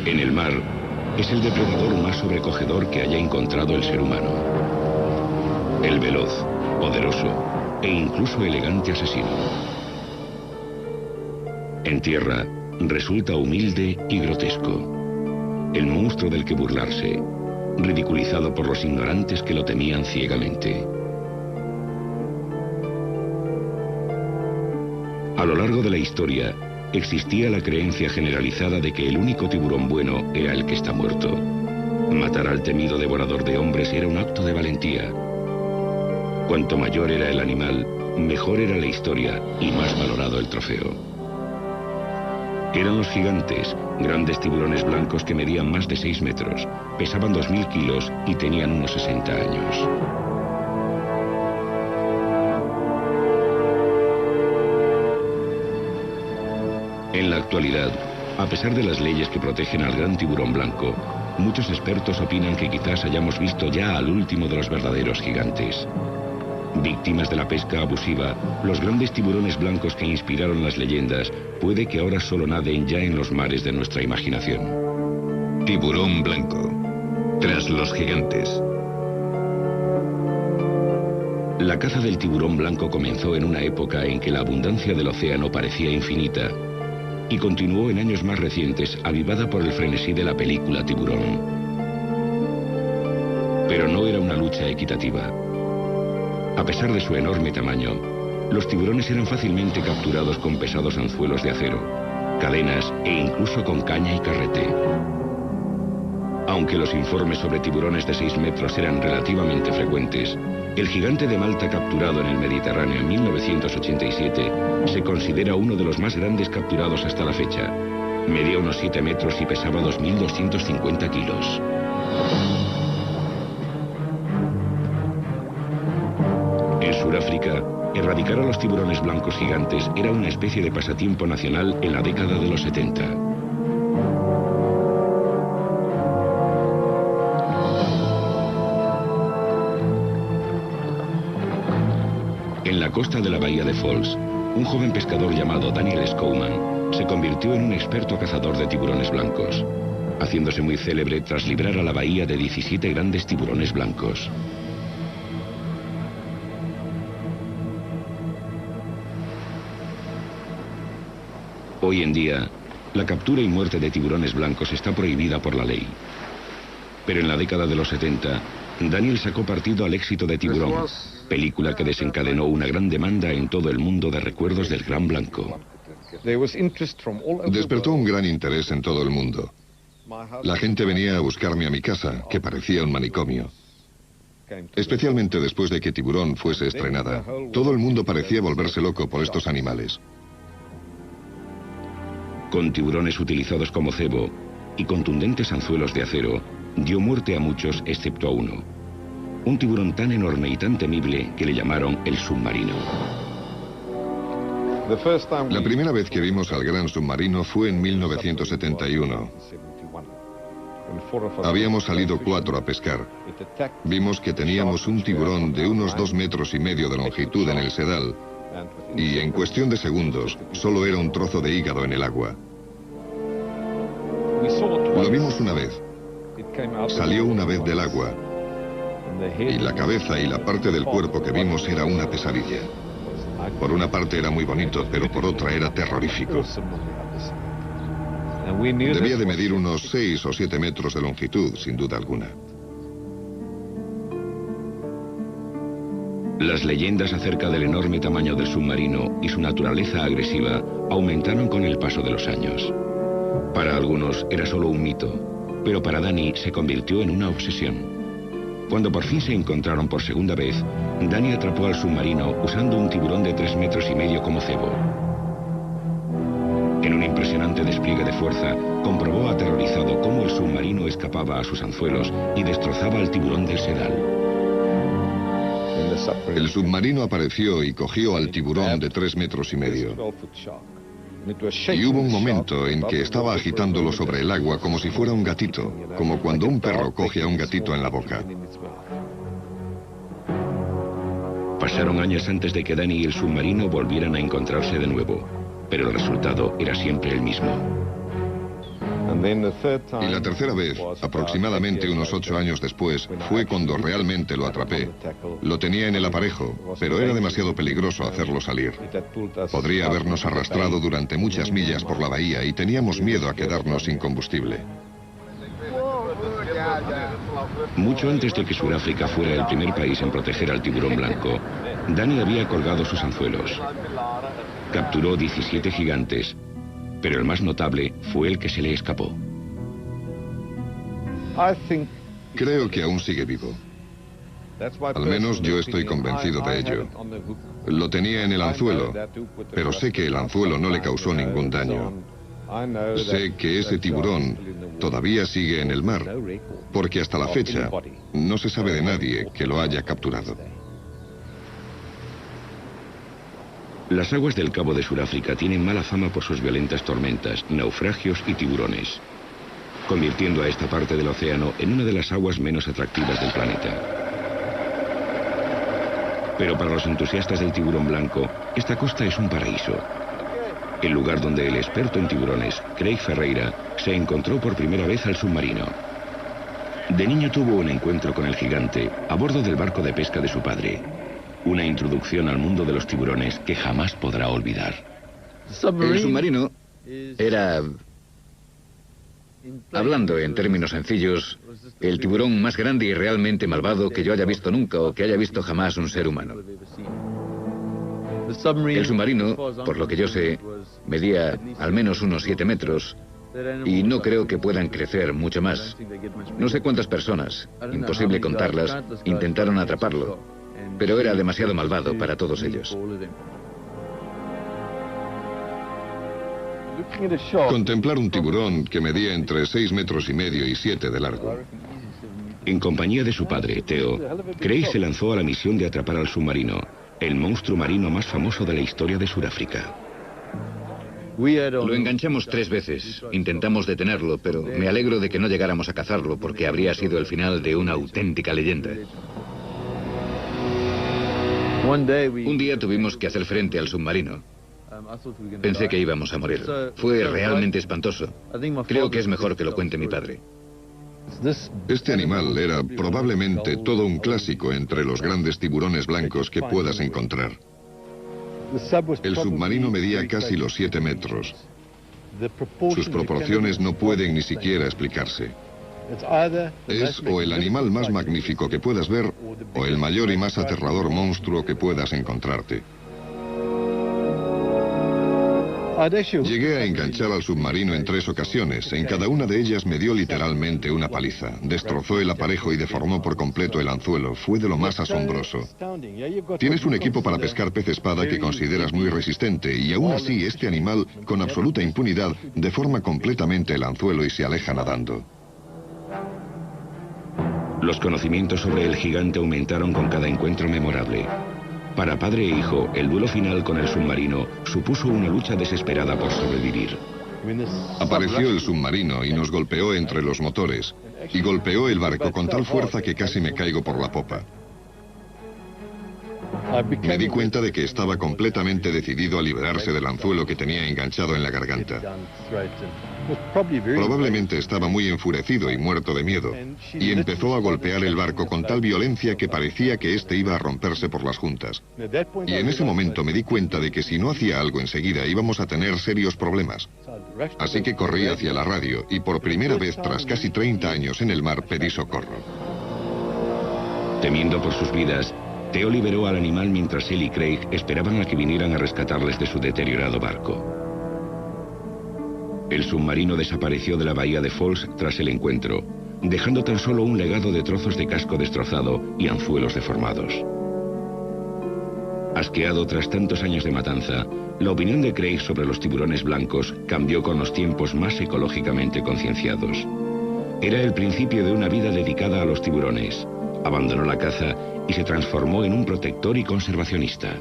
En el mar, es el depredador más sobrecogedor que haya encontrado el ser humano. El veloz, poderoso e incluso elegante asesino. En tierra, resulta humilde y grotesco. El monstruo del que burlarse, ridiculizado por los ignorantes que lo temían ciegamente. A lo largo de la historia, existía la creencia generalizada de que el único tiburón bueno era el que está muerto. Matar al temido devorador de hombres era un acto de valentía. Cuanto mayor era el animal, mejor era la historia y más valorado el trofeo. Eran los gigantes, grandes tiburones blancos que medían más de 6 metros, pesaban 2000 kilos y tenían unos 60 años. En la actualidad, a pesar de las leyes que protegen al gran tiburón blanco, muchos expertos opinan que quizás hayamos visto ya al último de los verdaderos gigantes. Víctimas de la pesca abusiva, los grandes tiburones blancos que inspiraron las leyendas puede que ahora solo naden ya en los mares de nuestra imaginación. Tiburón blanco. Tras los gigantes. La caza del tiburón blanco comenzó en una época en que la abundancia del océano parecía infinita y continuó en años más recientes, avivada por el frenesí de la película Tiburón. Pero no era una lucha equitativa. A pesar de su enorme tamaño, los tiburones eran fácilmente capturados con pesados anzuelos de acero, cadenas e incluso con caña y carrete. Aunque los informes sobre tiburones de 6 metros eran relativamente frecuentes, el gigante de Malta capturado en el Mediterráneo en 1987 se considera uno de los más grandes capturados hasta la fecha. Medía unos 7 metros y pesaba 2.250 kilos. En Sudáfrica, erradicar a los tiburones blancos gigantes era una especie de pasatiempo nacional en la década de los 70. En la costa de la bahía de Falls, un joven pescador llamado Daniel Schouman se convirtió en un experto cazador de tiburones blancos, haciéndose muy célebre tras librar a la bahía de 17 grandes tiburones blancos. Hoy en día, la captura y muerte de tiburones blancos está prohibida por la ley. Pero en la década de los 70, Daniel sacó partido al éxito de Tiburón, película que desencadenó una gran demanda en todo el mundo de recuerdos del gran blanco. Despertó un gran interés en todo el mundo. La gente venía a buscarme a mi casa, que parecía un manicomio. Especialmente después de que Tiburón fuese estrenada, todo el mundo parecía volverse loco por estos animales. Con tiburones utilizados como cebo y contundentes anzuelos de acero, dio muerte a muchos excepto a uno. Un tiburón tan enorme y tan temible que le llamaron el submarino. La primera vez que vimos al gran submarino fue en 1971. Habíamos salido 4 a pescar. Vimos que teníamos un tiburón de unos 2,5 metros de longitud en el sedal. Y en cuestión de segundos, solo era un trozo de hígado en el agua. Lo vimos una vez. Salió una vez del agua. Y la cabeza y la parte del cuerpo que vimos era una pesadilla. Por una parte era muy bonito, pero por otra era terrorífico. Debía de medir unos 6 o 7 metros de longitud, sin duda alguna. Las leyendas acerca del enorme tamaño del submarino y su naturaleza agresiva aumentaron con el paso de los años. Para algunos era solo un mito, pero para Danny se convirtió en una obsesión. Cuando por fin se encontraron por segunda vez, Danny atrapó al submarino usando un tiburón de 3,5 metros como cebo. En un impresionante despliegue de fuerza, comprobó aterrorizado cómo el submarino escapaba a sus anzuelos y destrozaba al tiburón del sedal. El submarino apareció y cogió al tiburón de 3,5 metros. Y hubo un momento en que estaba agitándolo sobre el agua como si fuera un gatito, como cuando un perro coge a un gatito en la boca. Pasaron años antes de que Danny y el submarino volvieran a encontrarse de nuevo, pero el resultado era siempre el mismo. Y la tercera vez, aproximadamente unos 8 años después, fue cuando realmente lo atrapé. Lo tenía en el aparejo, pero era demasiado peligroso hacerlo salir. Podría habernos arrastrado durante muchas millas por la bahía y teníamos miedo a quedarnos sin combustible. Mucho antes de que Sudáfrica fuera el primer país en proteger al tiburón blanco, Danny había colgado sus anzuelos. Capturó 17 gigantes, pero el más notable fue el que se le escapó. Creo que aún sigue vivo. Al menos yo estoy convencido de ello. Lo tenía en el anzuelo, pero sé que el anzuelo no le causó ningún daño. Sé que ese tiburón todavía sigue en el mar, porque hasta la fecha no se sabe de nadie que lo haya capturado. Las aguas del Cabo de Sudáfrica tienen mala fama por sus violentas tormentas, naufragios y tiburones, convirtiendo a esta parte del océano en una de las aguas menos atractivas del planeta. Pero para los entusiastas del tiburón blanco, esta costa es un paraíso. El lugar donde el experto en tiburones, Craig Ferreira, se encontró por primera vez al submarino. De niño tuvo un encuentro con el gigante a bordo del barco de pesca de su padre. Una introducción al mundo de los tiburones que jamás podrá olvidar. El submarino era, hablando en términos sencillos, el tiburón más grande y realmente malvado que yo haya visto nunca o que haya visto jamás un ser humano. El submarino, por lo que yo sé, medía al menos unos 7 metros y no creo que puedan crecer mucho más. No sé cuántas personas, imposible contarlas, intentaron atraparlo, pero era demasiado malvado para todos ellos. Contemplar un tiburón que medía entre 6,5 metros y 7 de largo. En compañía de su padre, Theo, Craig se lanzó a la misión de atrapar al submarino, el monstruo marino más famoso de la historia de Sudáfrica. Lo enganchamos 3 veces, intentamos detenerlo, pero me alegro de que no llegáramos a cazarlo porque habría sido el final de una auténtica leyenda. Un día tuvimos que hacer frente al submarino. Pensé que íbamos a morir. Fue realmente espantoso. Creo que es mejor que lo cuente mi padre. Este animal era probablemente todo un clásico entre los grandes tiburones blancos que puedas encontrar. El submarino medía casi los 7 metros. Sus proporciones no pueden ni siquiera explicarse. Es o el animal más magnífico que puedas ver, o el mayor y más aterrador monstruo que puedas encontrarte. Llegué a enganchar al submarino en 3 ocasiones. En cada una de ellas me dio literalmente una paliza. Destrozó el aparejo y deformó por completo el anzuelo. Fue de lo más asombroso. Tienes un equipo para pescar pez espada que consideras muy resistente y aún así este animal, con absoluta impunidad, deforma completamente el anzuelo y se aleja nadando. Los conocimientos sobre el gigante aumentaron con cada encuentro memorable. Para padre e hijo, el duelo final con el submarino supuso una lucha desesperada por sobrevivir. Apareció el submarino y nos golpeó entre los motores, y golpeó el barco con tal fuerza que casi me caigo por la popa. Me di cuenta de que estaba completamente decidido a liberarse del anzuelo que tenía enganchado en la garganta. Probablemente estaba muy enfurecido y muerto de miedo, y empezó a golpear el barco con tal violencia que parecía que éste iba a romperse por las juntas. Y en ese momento me di cuenta de que si no hacía algo enseguida íbamos a tener serios problemas. Así que corrí hacia la radio y por primera vez tras casi 30 años en el mar pedí socorro. Temiendo por sus vidas, Theo liberó al animal mientras él y Craig esperaban a que vinieran a rescatarles de su deteriorado barco. El submarino desapareció de la bahía de Falls tras el encuentro, dejando tan solo un legado de trozos de casco destrozado y anzuelos deformados. Asqueado tras tantos años de matanza, la opinión de Craig sobre los tiburones blancos cambió con los tiempos más ecológicamente concienciados. Era el principio de una vida dedicada a los tiburones. Abandonó la caza y se transformó en un protector y conservacionista.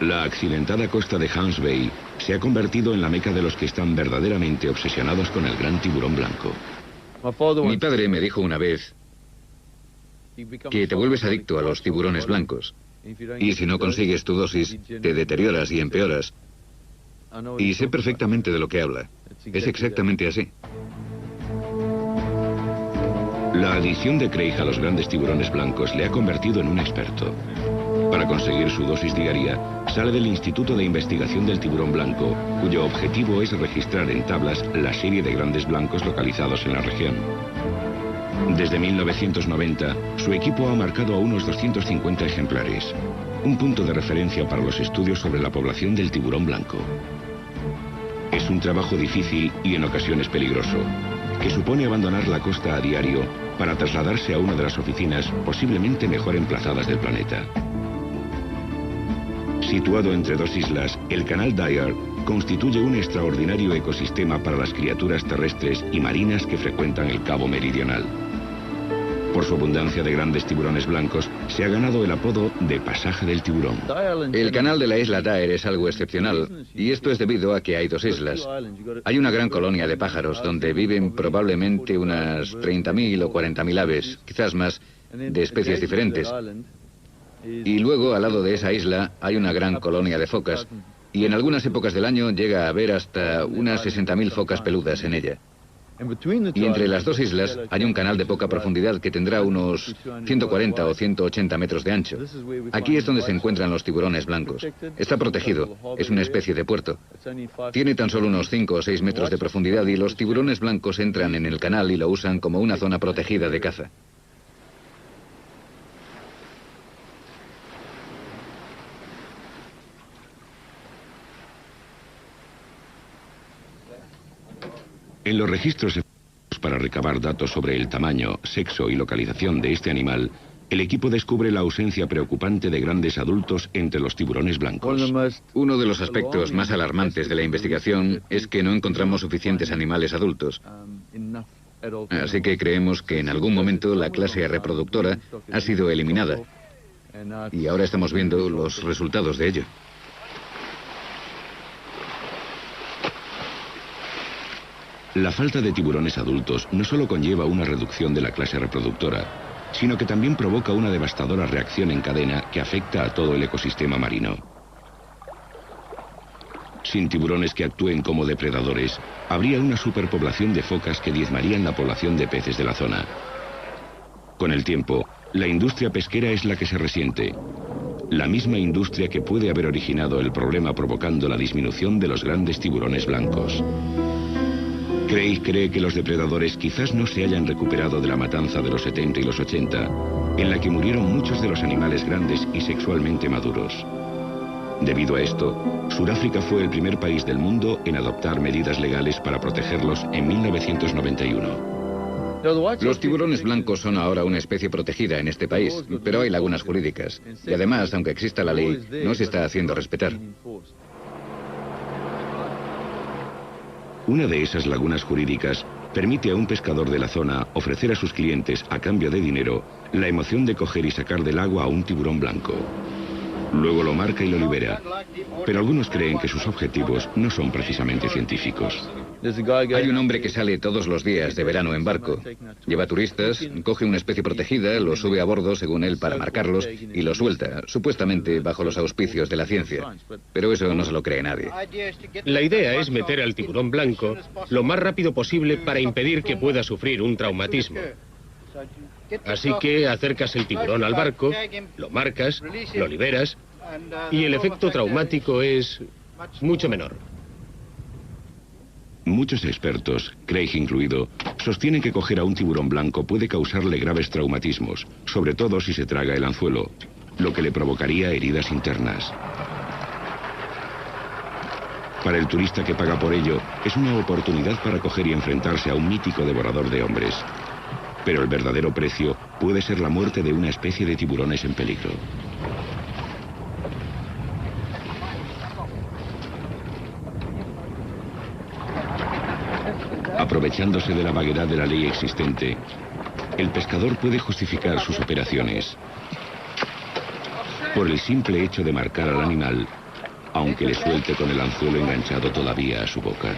La accidentada costa de Hans Bay se ha convertido en la meca de los que están verdaderamente obsesionados con el gran tiburón blanco. Mi padre me dijo una vez que te vuelves adicto a los tiburones blancos. Y si no consigues tu dosis, te deterioras y empeoras. Y sé perfectamente de lo que habla. Es exactamente así. La adicción de Craig a los grandes tiburones blancos le ha convertido en un experto. Para conseguir su dosis diaria, sale del Instituto de Investigación del Tiburón Blanco, cuyo objetivo es registrar en tablas la serie de grandes blancos localizados en la región. Desde 1990, su equipo ha marcado a unos 250 ejemplares, un punto de referencia para los estudios sobre la población del tiburón blanco. Es un trabajo difícil y en ocasiones peligroso, que supone abandonar la costa a diario para trasladarse a una de las oficinas posiblemente mejor emplazadas del planeta. Situado entre dos islas, el canal Dyer constituye un extraordinario ecosistema para las criaturas terrestres y marinas que frecuentan el Cabo Meridional. Por su abundancia de grandes tiburones blancos, se ha ganado el apodo de Pasaje del Tiburón. El canal de la isla Dyer es algo excepcional, y esto es debido a que hay dos islas. Hay una gran colonia de pájaros donde viven probablemente unas 30.000 o 40.000 aves, quizás más, de especies diferentes. Y luego, al lado de esa isla, hay una gran colonia de focas, y en algunas épocas del año llega a haber hasta unas 60.000 focas peludas en ella. Y entre las dos islas hay un canal de poca profundidad que tendrá unos 140 o 180 metros de ancho. Aquí es donde se encuentran los tiburones blancos. Está protegido, es una especie de puerto. Tiene tan solo unos 5 o 6 metros de profundidad y los tiburones blancos entran en el canal y lo usan como una zona protegida de caza. En los registros para recabar datos sobre el tamaño, sexo y localización de este animal, el equipo descubre la ausencia preocupante de grandes adultos entre los tiburones blancos. Uno de los aspectos más alarmantes de la investigación es que no encontramos suficientes animales adultos. Así que creemos que en algún momento la clase reproductora ha sido eliminada. Y ahora estamos viendo los resultados de ello. La falta de tiburones adultos no solo conlleva una reducción de la clase reproductora, sino que también provoca una devastadora reacción en cadena que afecta a todo el ecosistema marino. Sin tiburones que actúen como depredadores, habría una superpoblación de focas que diezmarían la población de peces de la zona. Con el tiempo, la industria pesquera es la que se resiente. La misma industria que puede haber originado el problema provocando la disminución de los grandes tiburones blancos. Craig cree que los depredadores quizás no se hayan recuperado de la matanza de los 70 y los 80, en la que murieron muchos de los animales grandes y sexualmente maduros. Debido a esto, Sudáfrica fue el primer país del mundo en adoptar medidas legales para protegerlos en 1991. Los tiburones blancos son ahora una especie protegida en este país, pero hay lagunas jurídicas. Y además, aunque exista la ley, no se está haciendo respetar. Una de esas lagunas jurídicas permite a un pescador de la zona ofrecer a sus clientes, a cambio de dinero, la emoción de coger y sacar del agua a un tiburón blanco. Luego lo marca y lo libera, pero algunos creen que sus objetivos no son precisamente científicos. Hay un hombre que sale todos los días de verano en barco. Lleva turistas, coge una especie protegida, los sube a bordo según él para marcarlos y los suelta, supuestamente bajo los auspicios de la ciencia. Pero eso no se lo cree nadie. La idea es meter al tiburón blanco lo más rápido posible para impedir que pueda sufrir un traumatismo. Así que acercas el tiburón al barco, lo marcas, lo liberas y el efecto traumático es mucho menor. Muchos expertos, Craig incluido, sostienen que coger a un tiburón blanco puede causarle graves traumatismos, sobre todo si se traga el anzuelo, lo que le provocaría heridas internas. Para el turista que paga por ello, es una oportunidad para coger y enfrentarse a un mítico devorador de hombres. Pero el verdadero precio puede ser la muerte de una especie de tiburones en peligro. Aprovechándose de la vaguedad de la ley existente, el pescador puede justificar sus operaciones por el simple hecho de marcar al animal, aunque le suelte con el anzuelo enganchado todavía a su boca.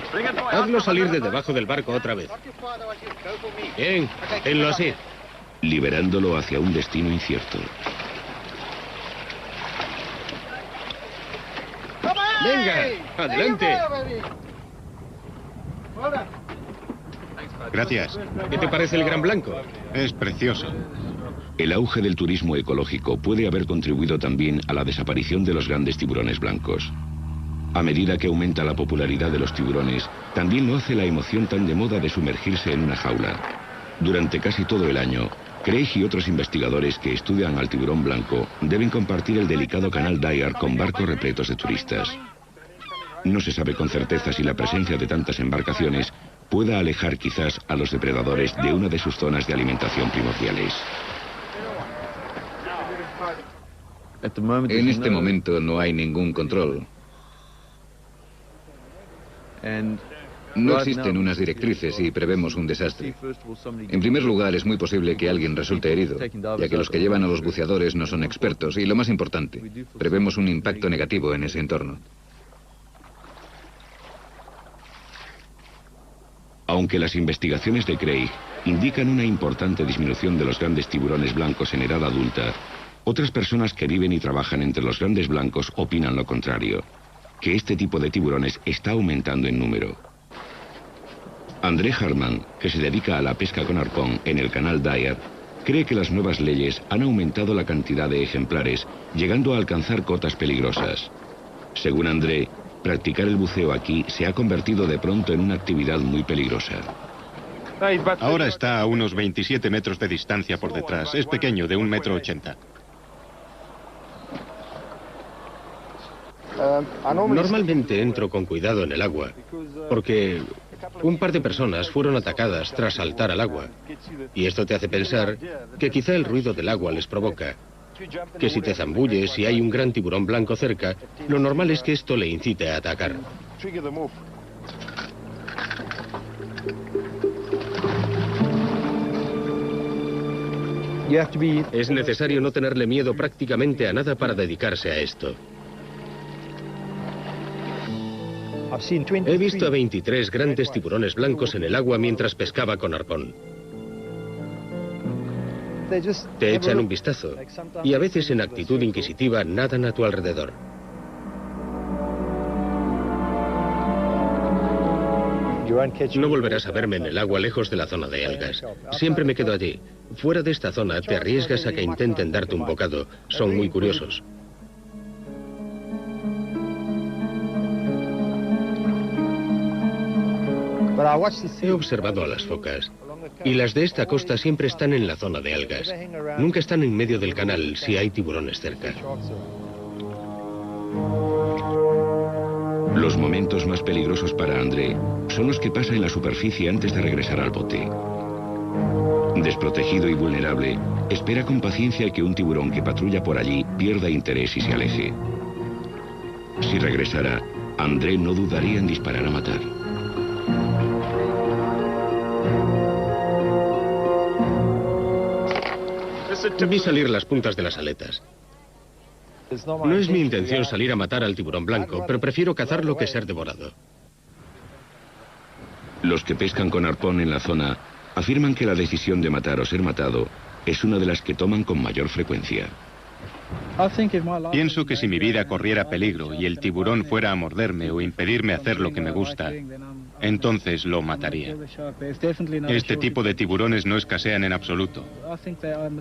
Hazlo salir de debajo del barco otra vez. Bien, tenlo así. liberándolo hacia un destino incierto. ¡Venga! ¡Adelante! Gracias. ¿Qué te parece el Gran Blanco? Es precioso. El auge del turismo ecológico puede haber contribuido también a la desaparición de los grandes tiburones blancos. A medida que aumenta la popularidad de los tiburones, también lo hace la emoción tan de moda de sumergirse en una jaula. Durante casi todo el año, Craig y otros investigadores que estudian al tiburón blanco deben compartir el delicado canal Dyer con barcos repletos de turistas. No se sabe con certeza si la presencia de tantas embarcaciones pueda alejar quizás a los depredadores de una de sus zonas de alimentación primordiales. En este momento no hay ningún control. No existen unas directrices y prevemos un desastre. En primer lugar, es muy posible que alguien resulte herido, ya que los que llevan a los buceadores no son expertos y, lo más importante, prevemos un impacto negativo en ese entorno. Aunque las investigaciones de Craig indican una importante disminución de los grandes tiburones blancos en edad adulta, otras personas que viven y trabajan entre los grandes blancos opinan lo contrario, que este tipo de tiburones está aumentando en número. André Harman, que se dedica a la pesca con arpón en el canal Dyer, cree que las nuevas leyes han aumentado la cantidad de ejemplares, llegando a alcanzar cotas peligrosas. Según André, practicar el buceo aquí se ha convertido de pronto en una actividad muy peligrosa. Ahora está a unos 27 metros de distancia por detrás. Es pequeño, de 1,80 m. Normalmente entro con cuidado en el agua, porque un par de personas fueron atacadas tras saltar al agua. Y esto te hace pensar que quizá el ruido del agua les provoca. Que si te zambulles y hay un gran tiburón blanco cerca, lo normal es que esto le incite a atacar. Es necesario no tenerle miedo prácticamente a nada para dedicarse a esto. He visto a 23 grandes tiburones blancos en el agua mientras pescaba con arpón. Te echan un vistazo y a veces en actitud inquisitiva nadan a tu alrededor. No volverás a verme en el agua lejos de la zona de algas. Siempre me quedo allí. Fuera de esta zona te arriesgas a que intenten darte un bocado. Son muy curiosos. He observado a las focas. Y las de esta costa siempre están en la zona de algas. Nunca están en medio del canal si hay tiburones cerca. Los momentos más peligrosos para André son los que pasa en la superficie antes de regresar al bote. Desprotegido y vulnerable, espera con paciencia que un tiburón que patrulla por allí pierda interés y se aleje. Si regresara, André no dudaría en disparar a matar. Vi salir las puntas de las aletas. No es mi intención salir a matar al tiburón blanco, pero prefiero cazarlo que ser devorado. Los que pescan con arpón en la zona afirman que la decisión de matar o ser matado es una de las que toman con mayor frecuencia. Pienso que si mi vida corriera peligro y el tiburón fuera a morderme o impedirme hacer lo que me gusta, entonces lo mataría. Este tipo de tiburones no escasean en absoluto.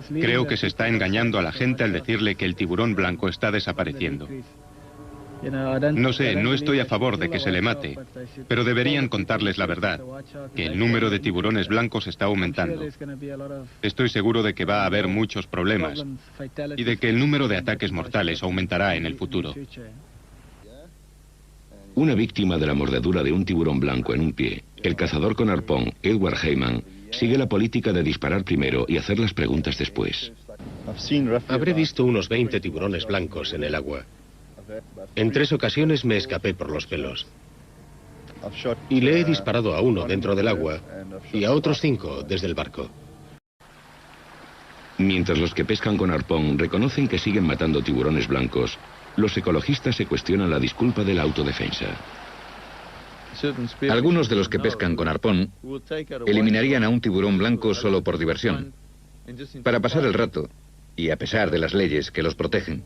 Creo que se está engañando a la gente al decirle que el tiburón blanco está desapareciendo. No sé, no estoy a favor de que se le mate, pero deberían contarles la verdad, que el número de tiburones blancos está aumentando. Estoy seguro de que va a haber muchos problemas y de que el número de ataques mortales aumentará en el futuro. Una víctima de la mordedura de un tiburón blanco en un pie, el cazador con arpón, Edward Heyman, sigue la política de disparar primero y hacer las preguntas después. Habré visto unos 20 tiburones blancos en el agua. En 3 ocasiones me escapé por los pelos. Y le he disparado a uno dentro del agua y a otros 5 desde el barco. Mientras los que pescan con arpón reconocen que siguen matando tiburones blancos, los ecologistas se cuestionan la disculpa de la autodefensa. Algunos de los que pescan con arpón eliminarían a un tiburón blanco solo por diversión. Para pasar el rato, y a pesar de las leyes que los protegen,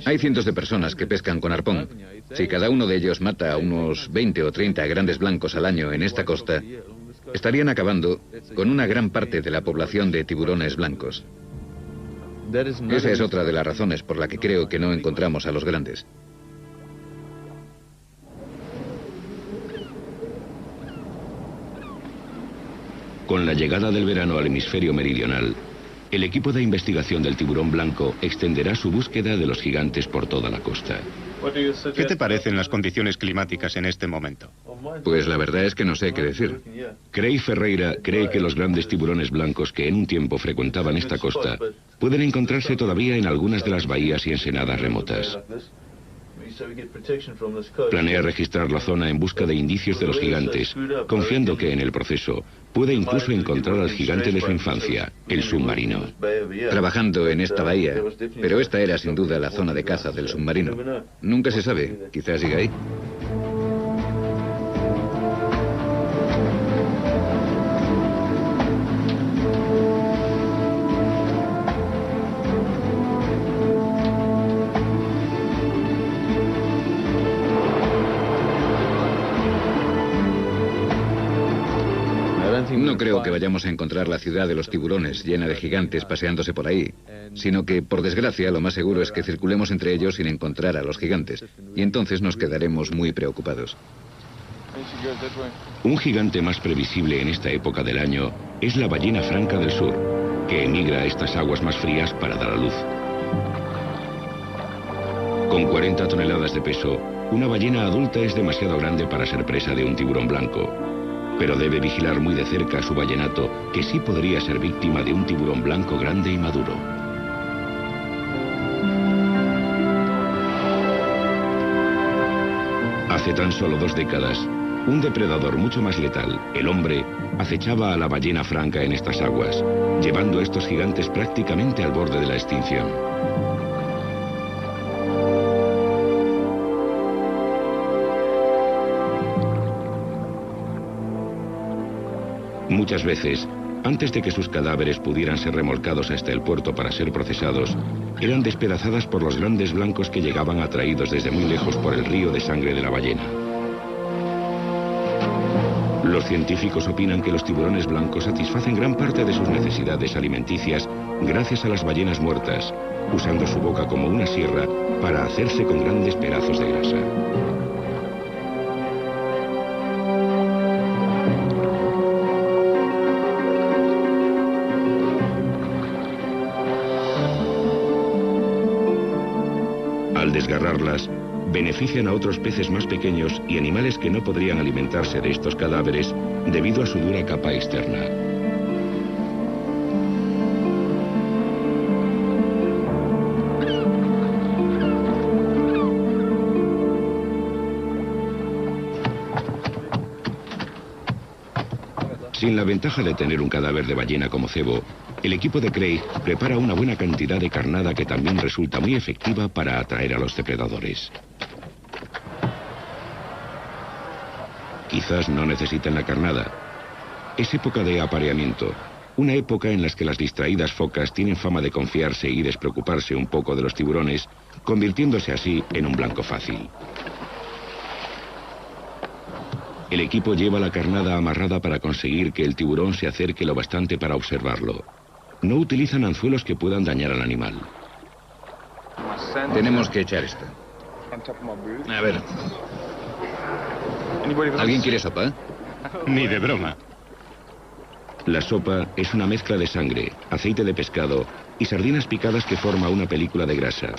hay cientos de personas que pescan con arpón. Si cada uno de ellos mata a unos 20 o 30 grandes blancos al año en esta costa, estarían acabando con una gran parte de la población de tiburones blancos. Esa es otra de las razones por la que creo que no encontramos a los grandes. Con la llegada del verano al hemisferio meridional, el equipo de investigación del tiburón blanco extenderá su búsqueda de los gigantes por toda la costa. ¿Qué te parecen las condiciones climáticas en este momento? Pues la verdad es que no sé qué decir. Craig Ferreira cree que los grandes tiburones blancos que en un tiempo frecuentaban esta costa pueden encontrarse todavía en algunas de las bahías y ensenadas remotas. Planea registrar la zona en busca de indicios de los gigantes, confiando que en el proceso puede incluso encontrar al gigante de su infancia, el submarino. Trabajando en esta bahía, pero esta era sin duda la zona de caza del submarino. Nunca se sabe, quizás siga ahí. No creo que vayamos a encontrar la ciudad de los tiburones llena de gigantes paseándose por ahí, sino que, por desgracia, lo más seguro es que circulemos entre ellos sin encontrar a los gigantes, y entonces nos quedaremos muy preocupados. Un gigante más previsible en esta época del año es la ballena franca del sur, que emigra a estas aguas más frías para dar a luz. Con 40 toneladas de peso, una ballena adulta es demasiado grande para ser presa de un tiburón blanco, pero debe vigilar muy de cerca a su ballenato, que sí podría ser víctima de un tiburón blanco grande y maduro. Hace tan solo 2 décadas, un depredador mucho más letal, el hombre, acechaba a la ballena franca en estas aguas, llevando a estos gigantes prácticamente al borde de la extinción. Muchas veces, antes de que sus cadáveres pudieran ser remolcados hasta el puerto para ser procesados, eran despedazadas por los grandes blancos que llegaban atraídos desde muy lejos por el río de sangre de la ballena. Los científicos opinan que los tiburones blancos satisfacen gran parte de sus necesidades alimenticias gracias a las ballenas muertas, usando su boca como una sierra para hacerse con grandes pedazos de grasa. Al desgarrarlas, benefician a otros peces más pequeños y animales que no podrían alimentarse de estos cadáveres debido a su dura capa externa. Sin la ventaja de tener un cadáver de ballena como cebo, el equipo de Craig prepara una buena cantidad de carnada que también resulta muy efectiva para atraer a los depredadores. Quizás no necesiten la carnada. Es época de apareamiento, una época en la que las distraídas focas tienen fama de confiarse y despreocuparse un poco de los tiburones, convirtiéndose así en un blanco fácil. El equipo lleva la carnada amarrada para conseguir que el tiburón se acerque lo bastante para observarlo. No utilizan anzuelos que puedan dañar al animal. Tenemos que echar esto. A ver. ¿Alguien quiere sopa? Ni de broma. La sopa es una mezcla de sangre, aceite de pescado y sardinas picadas que forma una película de grasa.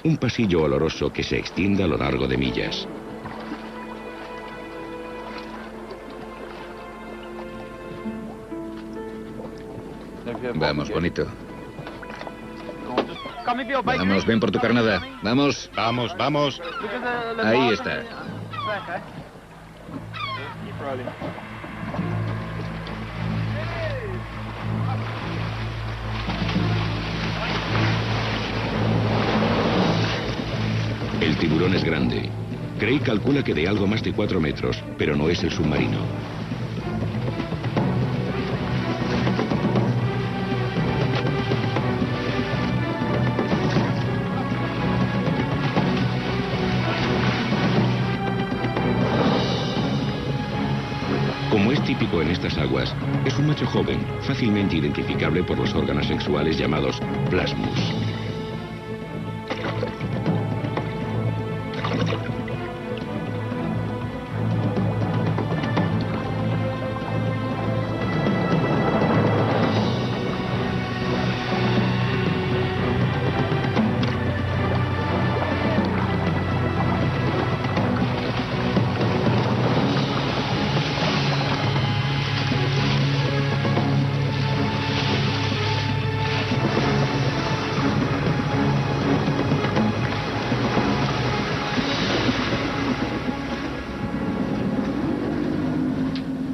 Un pasillo oloroso que se extiende a lo largo de millas. Vamos, bonito. Vamos, ven por tu carnada. Vamos. Vamos, vamos. Ahí está. El tiburón es grande. Craig calcula que de algo más de 4 metros, pero no es el submarino. blanco en estas aguas es un macho joven, fácilmente identificable por los órganos sexuales llamados plasmus.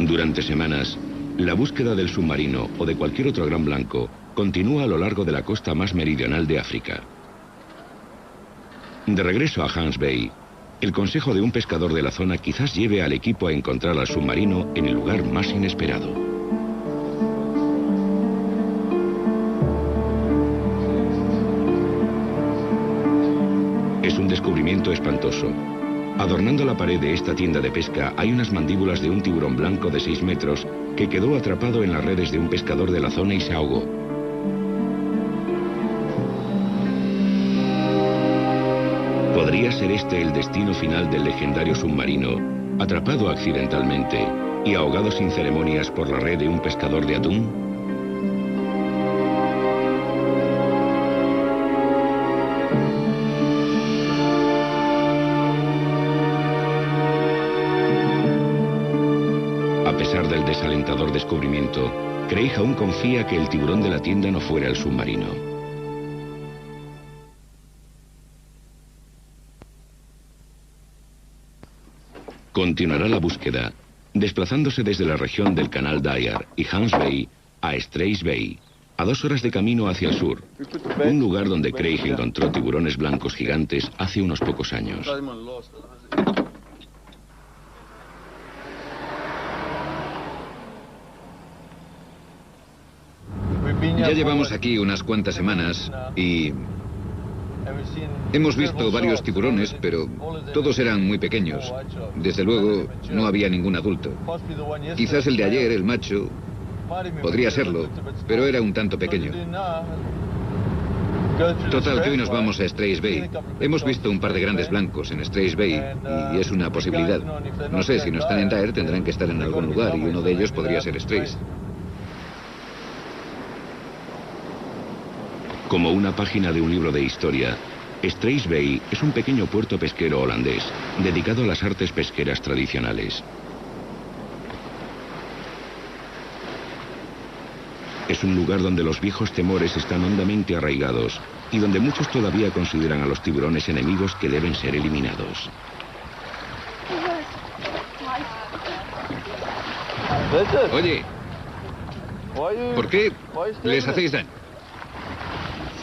Durante semanas, la búsqueda del submarino o de cualquier otro gran blanco continúa a lo largo de la costa más meridional de África. De regreso a Hans Bay, el consejo de un pescador de la zona quizás lleve al equipo a encontrar al submarino en el lugar más inesperado. Es un descubrimiento espantoso. Adornando la pared de esta tienda de pesca hay unas mandíbulas de un tiburón blanco de 6 metros que quedó atrapado en las redes de un pescador de la zona y se ahogó. ¿Podría ser este el destino final del legendario submarino, atrapado accidentalmente y ahogado sin ceremonias por la red de un pescador de atún? A pesar del desalentador descubrimiento, Craig aún confía que el tiburón de la tienda no fuera el submarino. Continuará la búsqueda, desplazándose desde la región del Canal Dyer y Hans Bay a Strays Bay, a 2 horas de camino hacia el sur, un lugar donde Craig encontró tiburones blancos gigantes hace unos pocos años. Ya llevamos aquí unas cuantas semanas y hemos visto varios tiburones, pero todos eran muy pequeños. Desde luego, no había ningún adulto. Quizás el de ayer, el macho, podría serlo, pero era un tanto pequeño. Total, que hoy nos vamos a Strays Bay. Hemos visto un par de grandes blancos en Strays Bay y es una posibilidad. No sé, si no están en Dyer tendrán que estar en algún lugar y uno de ellos podría ser Strays. Como una página de un libro de historia, Strays Bay es un pequeño puerto pesquero holandés, dedicado a las artes pesqueras tradicionales. Es un lugar donde los viejos temores están hondamente arraigados y donde muchos todavía consideran a los tiburones enemigos que deben ser eliminados. Oye, ¿por qué les hacéis daño?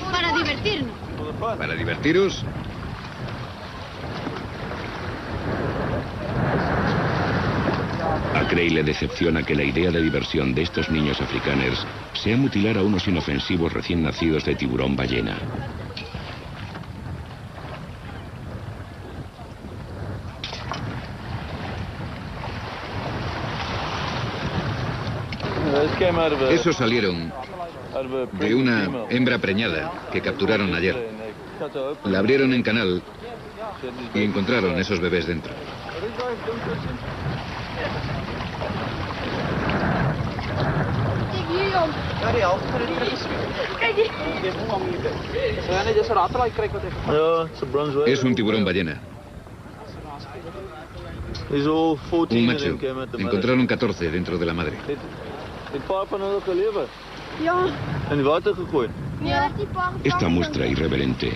Para divertirnos. ¿Para divertiros? A Craig le decepciona que la idea de diversión de estos niños afrikaners sea mutilar a unos inofensivos recién nacidos de tiburón ballena. Esos salieron de una hembra preñada que capturaron ayer. La abrieron en canal y encontraron esos bebés dentro. Es un tiburón ballena. Un macho. Encontraron 14 dentro de la madre. Esta muestra irreverente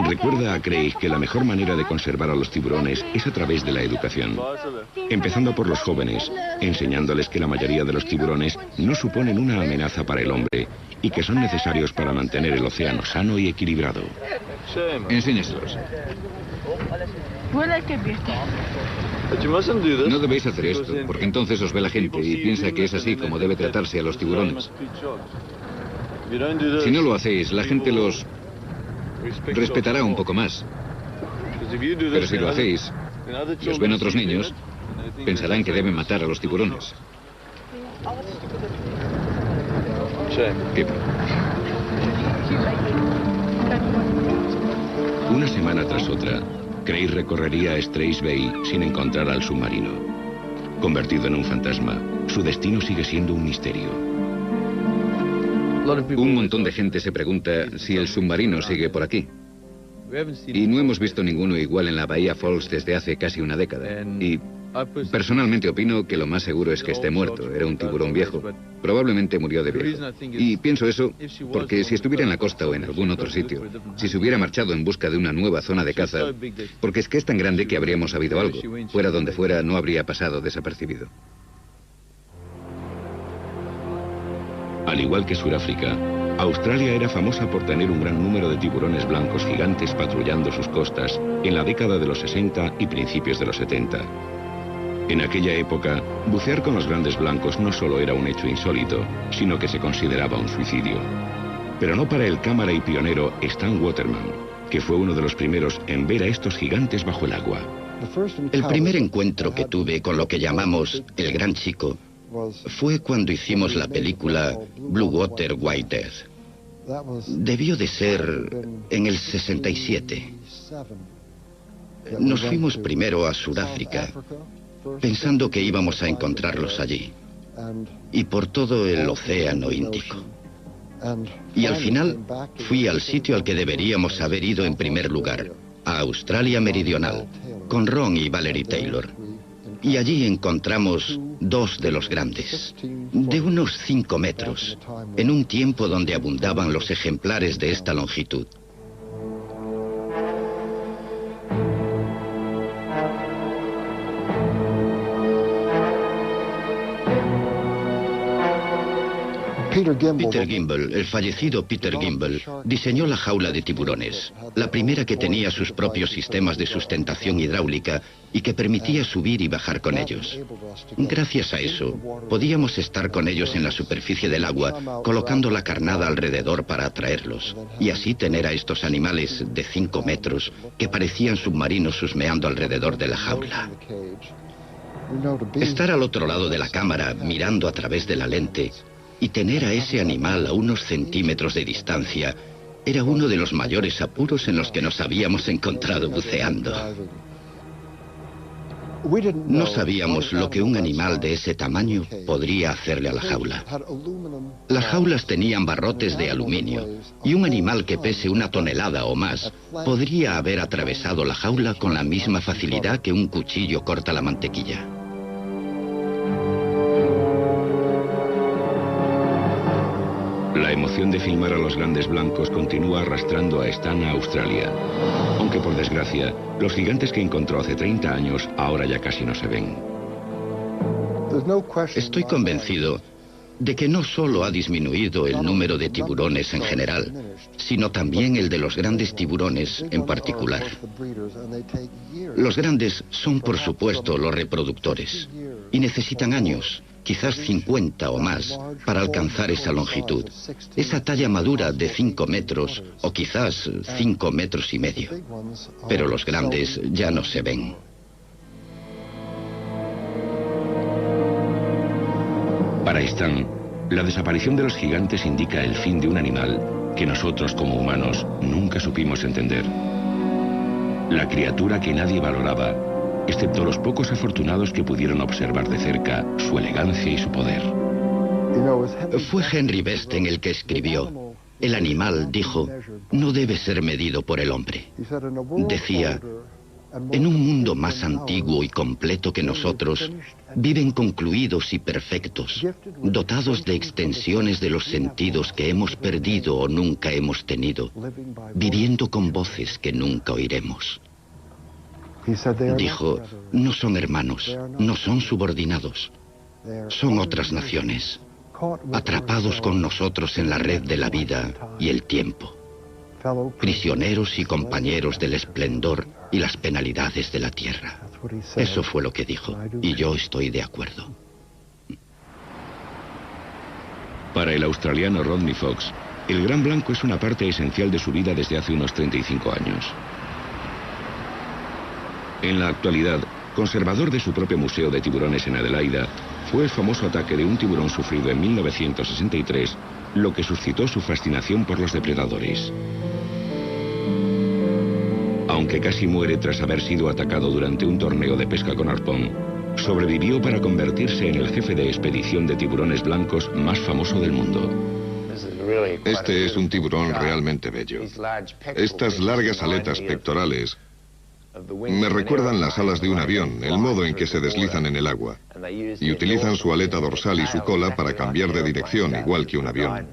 recuerda a Craig que la mejor manera de conservar a los tiburones es a través de la educación, empezando por los jóvenes, enseñándoles que la mayoría de los tiburones no suponen una amenaza para el hombre y que son necesarios para mantener el océano sano y equilibrado. Enséñaselos. No debéis hacer esto, porque entonces os ve la gente y piensa que es así como debe tratarse a los tiburones. Si no lo hacéis, la gente los respetará un poco más. Pero si lo hacéis, los ven otros niños, pensarán que deben matar a los tiburones. ¿Qué? Una semana tras otra, Craig recorrería Straits Bay sin encontrar al submarino. Convertido en un fantasma, su destino sigue siendo un misterio. Un montón de gente se pregunta si el submarino sigue por aquí. Y no hemos visto ninguno igual en la Bahía Falls desde hace casi una década. Y personalmente opino que lo más seguro es que esté muerto. Era un tiburón viejo. Probablemente murió de viejo. Y pienso eso porque si estuviera en la costa o en algún otro sitio, si se hubiera marchado en busca de una nueva zona de caza, porque es que es tan grande que habríamos sabido algo. Fuera donde fuera, no habría pasado desapercibido. Al igual que Sudáfrica, Australia era famosa por tener un gran número de tiburones blancos gigantes patrullando sus costas en la década de los 60 y principios de los 70. En aquella época, bucear con los grandes blancos no solo era un hecho insólito, sino que se consideraba un suicidio. Pero no para el cámara y pionero Stan Waterman, que fue uno de los primeros en ver a estos gigantes bajo el agua. El primer encuentro que tuve con lo que llamamos el Gran Chico fue cuando hicimos la película Blue Water, White Death. Debió de ser en el 67. Nos fuimos primero a Sudáfrica, pensando que íbamos a encontrarlos allí, y por todo el Océano Índico. Y al final fui al sitio al que deberíamos haber ido en primer lugar, a Australia Meridional, con Ron y Valerie Taylor. Y allí encontramos dos de los grandes, de unos 5 metros, en un tiempo donde abundaban los ejemplares de esta longitud. Peter Gimble, el fallecido Peter Gimble, diseñó la jaula de tiburones, la primera que tenía sus propios sistemas de sustentación hidráulica y que permitía subir y bajar con ellos. Gracias a eso, podíamos estar con ellos en la superficie del agua, colocando la carnada alrededor para atraerlos, y así tener a estos animales de 5 metros que parecían submarinos husmeando alrededor de la jaula. Estar al otro lado de la cámara, mirando a través de la lente, y tener a ese animal a unos centímetros de distancia era uno de los mayores apuros en los que nos habíamos encontrado buceando. No sabíamos lo que un animal de ese tamaño podría hacerle a la jaula. Las jaulas tenían barrotes de aluminio y un animal que pese 1 tonelada o más podría haber atravesado la jaula con la misma facilidad que un cuchillo corta la mantequilla. La emoción de filmar a los grandes blancos continúa arrastrando a Stan a Australia. Aunque por desgracia, los gigantes que encontró hace 30 años ahora ya casi no se ven. Estoy convencido de que no solo ha disminuido el número de tiburones en general, sino también el de los grandes tiburones en particular. Los grandes son, por supuesto, los reproductores, y necesitan años, quizás 50 o más, para alcanzar esa longitud, esa talla madura de 5 metros o quizás 5 metros y medio. Pero los grandes ya no se ven. Para Stan, la desaparición de los gigantes indica el fin de un animal que nosotros como humanos nunca supimos entender. La criatura que nadie valoraba, excepto los pocos afortunados que pudieron observar de cerca su elegancia y su poder. Fue Henry Besten el que escribió: el animal, dijo, no debe ser medido por el hombre. Decía: en un mundo más antiguo y completo que nosotros, viven concluidos y perfectos, dotados de extensiones de los sentidos que hemos perdido o nunca hemos tenido, viviendo con voces que nunca oiremos. Dijo, no son hermanos, no son subordinados, son otras naciones, atrapados con nosotros en la red de la vida y el tiempo, prisioneros y compañeros del esplendor y las penalidades de la tierra. Eso fue lo que dijo, y yo estoy de acuerdo. Para el australiano Rodney Fox, el gran blanco es una parte esencial de su vida desde hace unos 35 años. En la actualidad, conservador de su propio museo de tiburones en Adelaida, fue el famoso ataque de un tiburón sufrido en 1963 lo que suscitó su fascinación por los depredadores. Aunque casi muere tras haber sido atacado durante un torneo de pesca con arpón, sobrevivió para convertirse en el jefe de expedición de tiburones blancos más famoso del mundo. Este es un tiburón realmente bello. Estas largas aletas pectorales me recuerdan las alas de un avión, el modo en que se deslizan en el agua. Y utilizan su aleta dorsal y su cola para cambiar de dirección, igual que un avión.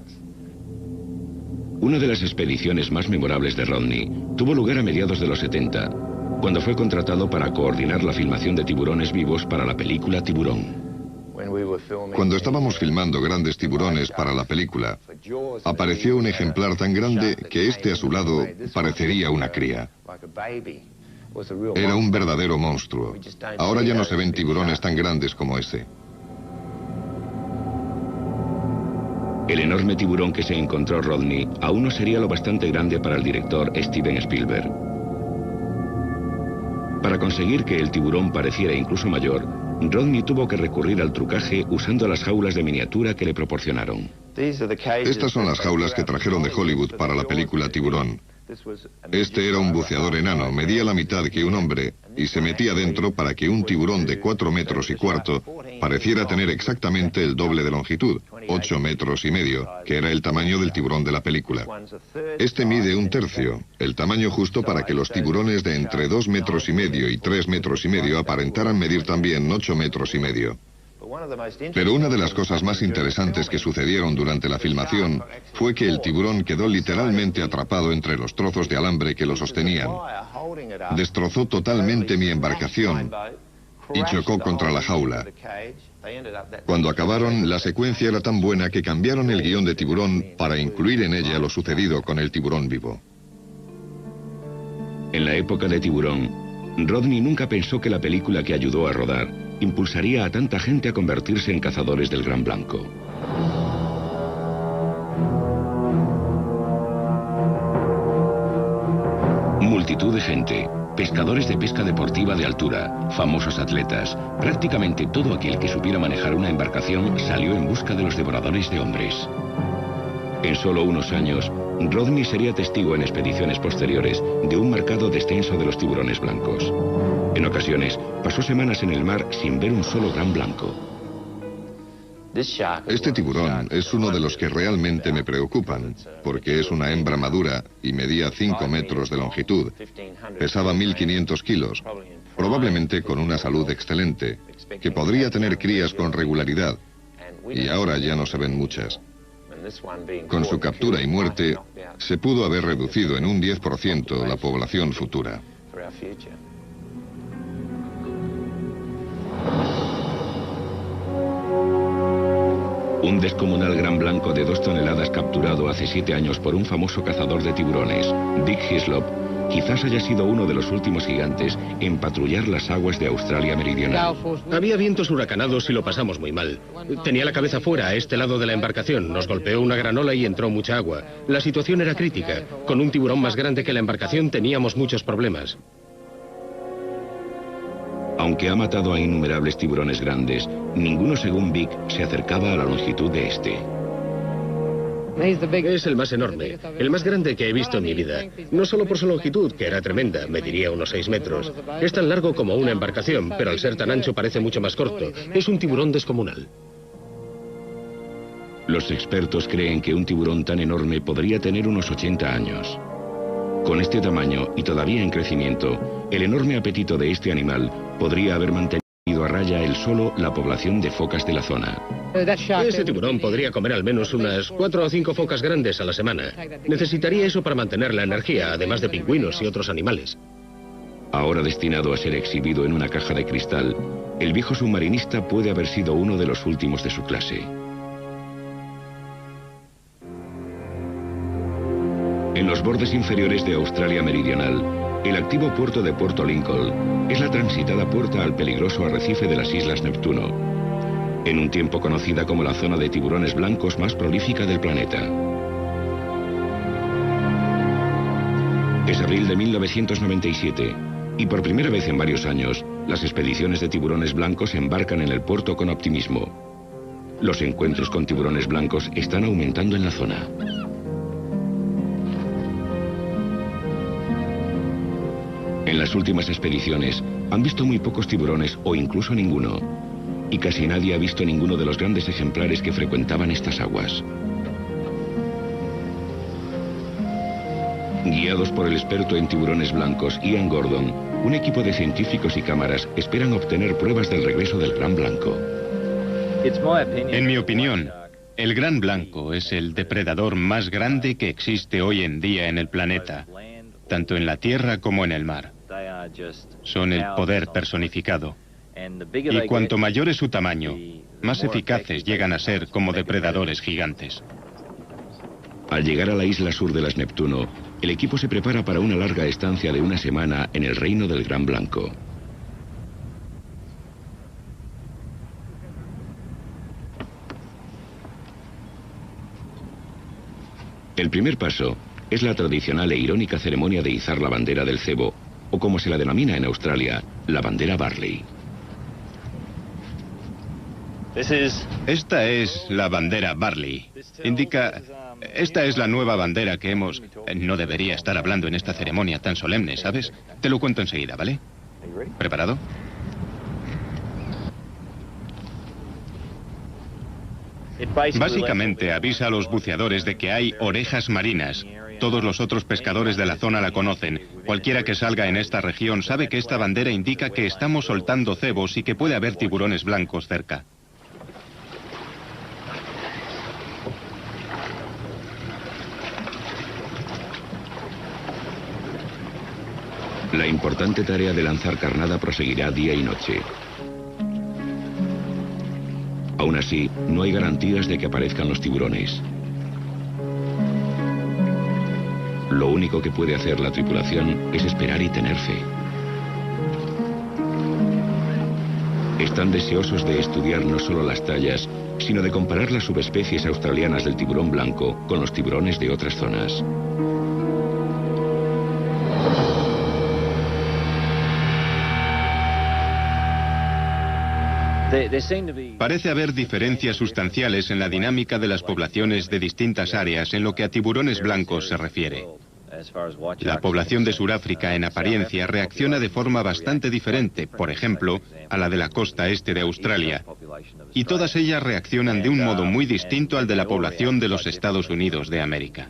Una de las expediciones más memorables de Rodney tuvo lugar a mediados de los 70, cuando fue contratado para coordinar la filmación de tiburones vivos para la película Tiburón. Cuando estábamos filmando grandes tiburones para la película, apareció un ejemplar tan grande que este a su lado parecería una cría. Era un verdadero monstruo. Ahora ya no se ven tiburones tan grandes como ese. El enorme tiburón que se encontró Rodney aún no sería lo bastante grande para el director Steven Spielberg. Para conseguir que el tiburón pareciera incluso mayor, Rodney tuvo que recurrir al trucaje usando las jaulas de miniatura que le proporcionaron. Estas son las jaulas que trajeron de Hollywood para la película Tiburón. Este era un buceador enano, medía la mitad que un hombre y se metía dentro para que un tiburón de 4 metros y cuarto pareciera tener exactamente el doble de longitud, 8 metros y medio, que era el tamaño del tiburón de la película. Este mide 1/3, el tamaño justo para que los tiburones de entre 2 metros y medio y 3 metros y medio aparentaran medir también 8 metros y medio. Pero una de las cosas más interesantes que sucedieron durante la filmación fue que el tiburón quedó literalmente atrapado entre los trozos de alambre que lo sostenían. Destrozó totalmente mi embarcación y chocó contra la jaula. Cuando acabaron, la secuencia era tan buena que cambiaron el guión de Tiburón para incluir en ella lo sucedido con el tiburón vivo. En la época de Tiburón, Rodney nunca pensó que la película que ayudó a rodar impulsaría a tanta gente a convertirse en cazadores del gran blanco. Multitud de gente, pescadores de pesca deportiva de altura, famosos atletas, prácticamente todo aquel que supiera manejar una embarcación salió en busca de los devoradores de hombres. En solo unos años, Rodney sería testigo en expediciones posteriores de un marcado descenso de los tiburones blancos. En ocasiones, pasó semanas en el mar sin ver un solo gran blanco. Este tiburón es uno de los que realmente me preocupan, porque es una hembra madura y medía 5 metros de longitud. Pesaba 1.500 kilos, probablemente con una salud excelente, que podría tener crías con regularidad, y ahora ya no se ven muchas. Con su captura y muerte, se pudo haber reducido en un 10% la población futura. Un descomunal gran blanco de 2 toneladas capturado hace 7 años por un famoso cazador de tiburones, Dick Hislop, quizás haya sido uno de los últimos gigantes en patrullar las aguas de Australia Meridional. Había vientos huracanados y lo pasamos muy mal. Tenía la cabeza fuera, a este lado de la embarcación. Nos golpeó una gran ola y entró mucha agua. La situación era crítica. Con un tiburón más grande que la embarcación teníamos muchos problemas. Aunque ha matado a innumerables tiburones grandes, ninguno, según Vic, se acercaba a la longitud de este. Es el más enorme, el más grande que he visto en mi vida. No solo por su longitud, que era tremenda, mediría unos 6 metros. Es tan largo como una embarcación, pero al ser tan ancho parece mucho más corto. Es un tiburón descomunal. Los expertos creen que un tiburón tan enorme podría tener unos 80 años. Con este tamaño y todavía en crecimiento, el enorme apetito de este animal podría haber mantenido a raya él solo la población de focas de la zona. Ese tiburón podría comer al menos unas 4 o 5 focas grandes a la semana. Necesitaría eso para mantener la energía, además de pingüinos y otros animales. Ahora destinado a ser exhibido en una caja de cristal, el viejo submarinista puede haber sido uno de los últimos de su clase. En los bordes inferiores de Australia Meridional, el activo puerto de Puerto Lincoln es la transitada puerta al peligroso arrecife de las Islas Neptuno, en un tiempo conocida como la zona de tiburones blancos más prolífica del planeta. Es abril de 1997 Y por primera vez en varios años, las expediciones de tiburones blancos embarcan en el puerto con optimismo. Los encuentros con tiburones blancos están aumentando en la zona. En las últimas expediciones han visto muy pocos tiburones o incluso ninguno. Y casi nadie ha visto ninguno de los grandes ejemplares que frecuentaban estas aguas. Guiados por el experto en tiburones blancos, Ian Gordon, un equipo de científicos y cámaras esperan obtener pruebas del regreso del gran blanco. En mi opinión, el gran blanco es el depredador más grande que existe hoy en día en el planeta, tanto en la tierra como en el mar. Son el poder personificado. Y cuanto mayor es su tamaño, más eficaces llegan a ser como depredadores gigantes. Al llegar a la isla sur de las Neptuno, el equipo se prepara para una larga estancia de una semana en el reino del gran blanco. El primer paso es la tradicional e irónica ceremonia de izar la bandera del cebo, o como se la denomina en Australia, la bandera Barley. Esta es la bandera Barley. Indica... Esta es la nueva bandera que hemos... No debería estar hablando en esta ceremonia tan solemne, ¿sabes? Te lo cuento enseguida, ¿vale? ¿Preparado? Básicamente avisa a los buceadores de que hay orejas marinas. Todos los otros pescadores de la zona la conocen. Cualquiera que salga en esta región sabe que esta bandera indica que estamos soltando cebos y que puede haber tiburones blancos cerca. La importante tarea de lanzar carnada proseguirá día y noche. Aún así, no hay garantías de que aparezcan los tiburones. Lo único que puede hacer la tripulación es esperar y tener fe. Están deseosos de estudiar no solo las tallas, sino de comparar las subespecies australianas del tiburón blanco con los tiburones de otras zonas. Parece haber diferencias sustanciales en la dinámica de las poblaciones de distintas áreas en lo que a tiburones blancos se refiere. La población de Sudáfrica, en apariencia, reacciona de forma bastante diferente, por ejemplo, a la de la costa este de Australia. Y todas ellas reaccionan de un modo muy distinto al de la población de los Estados Unidos de América.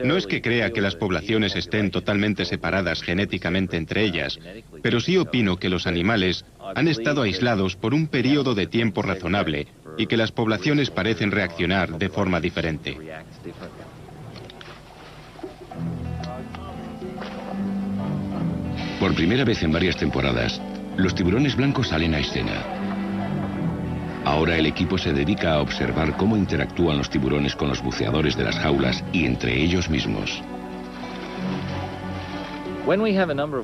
No es que crea que las poblaciones estén totalmente separadas genéticamente entre ellas, pero sí opino que los animales han estado aislados por un periodo de tiempo razonable y que las poblaciones parecen reaccionar de forma diferente. Por primera vez en varias temporadas, los tiburones blancos salen a escena. Ahora el equipo se dedica a observar cómo interactúan los tiburones con los buceadores de las jaulas y entre ellos mismos.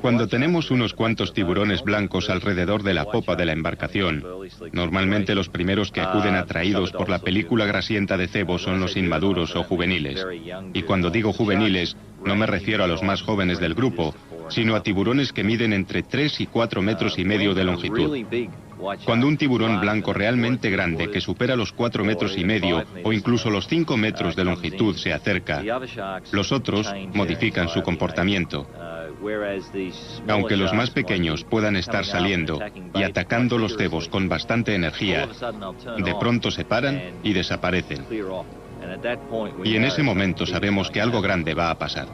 Cuando tenemos unos cuantos tiburones blancos alrededor de la popa de la embarcación, normalmente los primeros que acuden atraídos por la película grasienta de cebo son los inmaduros o juveniles. Y cuando digo juveniles, no me refiero a los más jóvenes del grupo, sino a tiburones que miden entre 3 y 4 metros y medio de longitud. Cuando un tiburón blanco realmente grande, que supera los 4 metros y medio o incluso los 5 metros de longitud, se acerca, los otros modifican su comportamiento. Aunque los más pequeños puedan estar saliendo y atacando los cebos con bastante energía, de pronto se paran y desaparecen. Y en ese momento sabemos que algo grande va a pasar.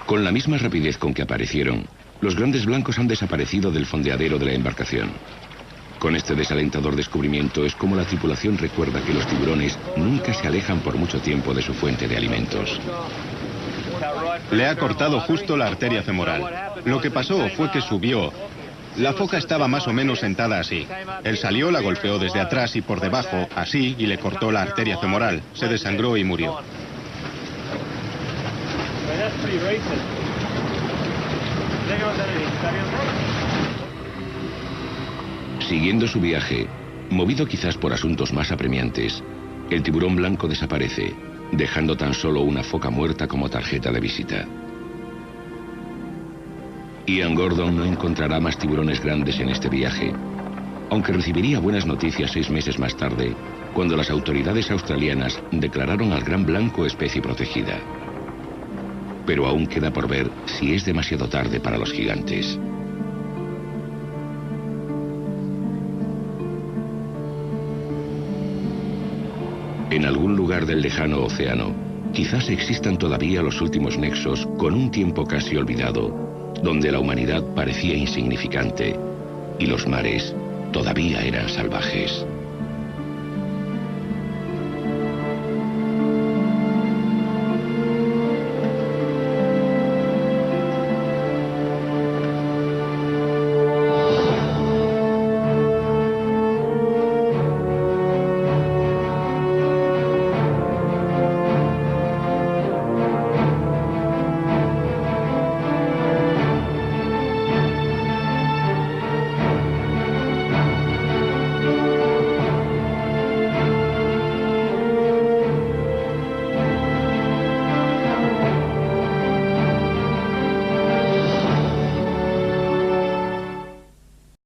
Con la misma rapidez con que aparecieron, los grandes blancos han desaparecido del fondeadero de la embarcación. Con este desalentador descubrimiento es como la tripulación recuerda que los tiburones nunca se alejan por mucho tiempo de su fuente de alimentos. Le ha cortado justo la arteria femoral. Lo que pasó fue que subió La foca estaba más o menos sentada así. Él salió, la golpeó desde atrás y por debajo, así, y le cortó la arteria femoral. Se desangró y murió. Siguiendo su viaje, movido quizás por asuntos más apremiantes, el tiburón blanco desaparece, dejando tan solo una foca muerta como tarjeta de visita. Ian Gordon no encontrará más tiburones grandes en este viaje, aunque recibiría buenas noticias 6 meses más tarde, cuando las autoridades australianas declararon al gran blanco especie protegida. Pero aún queda por ver si es demasiado tarde para los gigantes. En algún lugar del lejano océano, quizás existan todavía los últimos nexos con un tiempo casi olvidado, donde la humanidad parecía insignificante y los mares todavía eran salvajes.